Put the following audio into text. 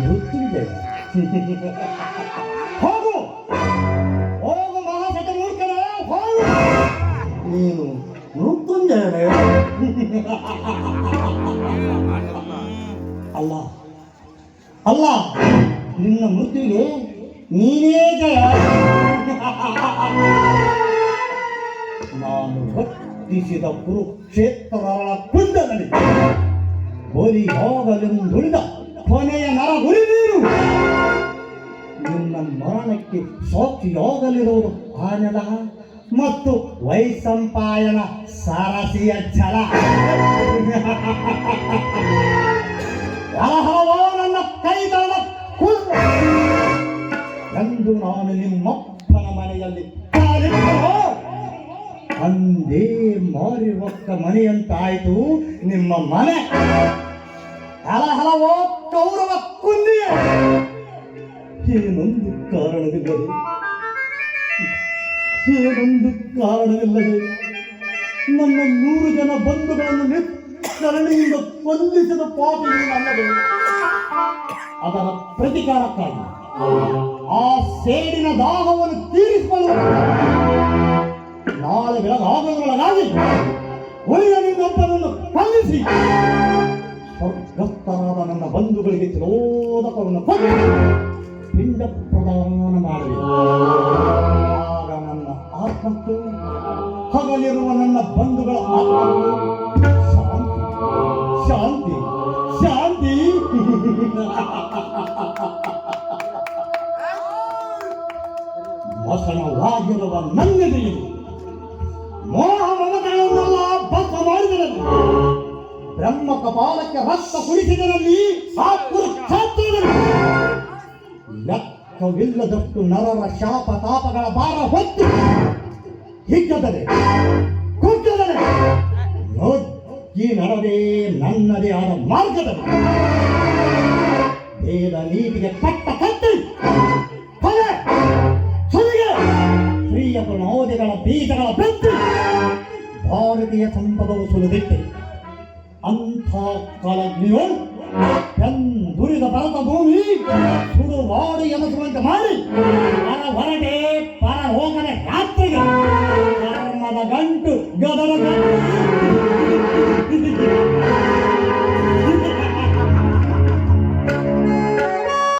ಮೃತ್ಯುಂಜಯ ಹೋಗು ಹೋಗು ಮಹಾಸತ ಮೂರ್ಖನೇ ಹೋಗು. ನೀನು ಮೃತ್ಯುಂಜಯನೇ ಅಲ್ಲ ಅಲ್ಲ, ನಿನ್ನ ಮೃತ್ಯುವಿಗೆ ನೀನೇ ಜಯ. ನಾನು ಭಕ್ತಿಸಿದ ಕುರುಕ್ಷೇತ್ರಗಳ ಕುಂಡದಲ್ಲಿ ಬಲಿ ಹೋಗಲೆಂದುಳಿದ ಕೊನೆಯ ನರಗುರಿ ನೀನು. ನಿನ್ನ ಮರಣಕ್ಕೆ ಸಾಕ್ಷಿಯಾಗಲಿರುವುದು ಆನಲ ಮತ್ತು ವೈಸಂಪಾಯನ ಸಾರಸಿಯ ಛಲ. ಹಲಹಲವೋ ನನ್ನ ಕೈತಳದ ಕುರ್ರ ಎಂದು ನಾನು ನಿಮ್ಮಪ್ಪನ ಮನೆಯಲ್ಲಿ ಕಾಲಿಟ್ಟನೋ ಅಂದೇ ಮಾರಿವಕ್ಕ ಮನೆಯಂತಾಯಿತು ನಿಮ್ಮ ಮನೆ. ಹಲಹಲವೋ ಕೌರವ ಕುಂದಿಯ ಏನೊಂದು ಕಾರಣವಿಲ್ಲದೆ ನನ್ನ 100 ಜನ ಬಂಧುಗಳನ್ನು ನಿಷ್ಕರಣೆಯಿಂದ ಸ್ಪಂದಿಸಿದ ಪಾಪಿ ನನ್ನದು. ಅದರ ಪ್ರತಿಕಾರಕ್ಕಾಗಿ ಆ ಸೇಡಿನ ದಾಹವನ್ನು ತೀರಿಸಿಕೊಳ್ಳುವ ನಾಳೆ ಬೆಳಗಾಗುವುದರೊಳಗಾಗಿ ಉಳಿದ ನಿನ್ನೊಬ್ಬನನ್ನು ಕಲಿಸಿ ಸ್ವರ್ಗಸ್ಥರಾದ ನನ್ನ ಬಂಧುಗಳಿಗೆ ತಿರೋದಕವನ್ನು ಕೊಟ್ಟು ಪಿಂಡ ಪ್ರದಾನ ಮಾಡಿ ಆಗ ನನ್ನ ಆತ್ಮಕ್ಕೂ ಹಗಲಿರುವ ನನ್ನ ಬಂಧುಗಳ ಆತ್ಮಕ್ಕೂ ಶಾಂತಿ ಶಾಂತಿ ಮಸಣವಾಗಿರುವ ನನ್ನೆದೆಯಲ್ಲಿ ಮೋಹ ಮಮತೆಗಳನ್ನೆಲ್ಲ ಭಸ್ಮ ಮಾಡಿದರಲ್ಲಿ ಬ್ರಹ್ಮ ಕಪಾಲಕ್ಕೆ ರಕ್ತ ಕುಡಿಸಿದರಲ್ಲಿ ಆ ಕುರುಕ್ಷೇತ್ರದಲ್ಲಿ ಲೆಕ್ಕವಿಲ್ಲದಷ್ಟು ನರರ ಶಾಪ ತಾಪಗಳ ಭಾರ ಹೊತ್ತು ಹಿಗ್ಗದರೆ ಕುಗ್ಗದರೆ ಈ ನಡವೇ ನನ್ನದೇ ಆದ ಮಾರ್ಗದಲ್ಲಿ ವೇದ ನೀತಿಗೆ ಕಟ್ಟ ಕಟ್ಟಿ ಕೊಲೆ ಸುಲಿಗೆ ಸ್ತ್ರೀಯ ಪ್ರಣೋದೆಗಳ ಬೀಜಗಳ ಬೆತ್ತಿ ಭಾರತೀಯ ಸಂಪದವು ಸುಲಿದಿಟ್ಟೆ. ಅಂಥ ಕಾಲಗ್ನಿಯು ದುರಿದ ಭರತ ಭೂಮಿ ಸುಡುವಾಡಿ ಎನಿಸುವಂತೆ ಮಾಡಿ ಹೊರಗೆ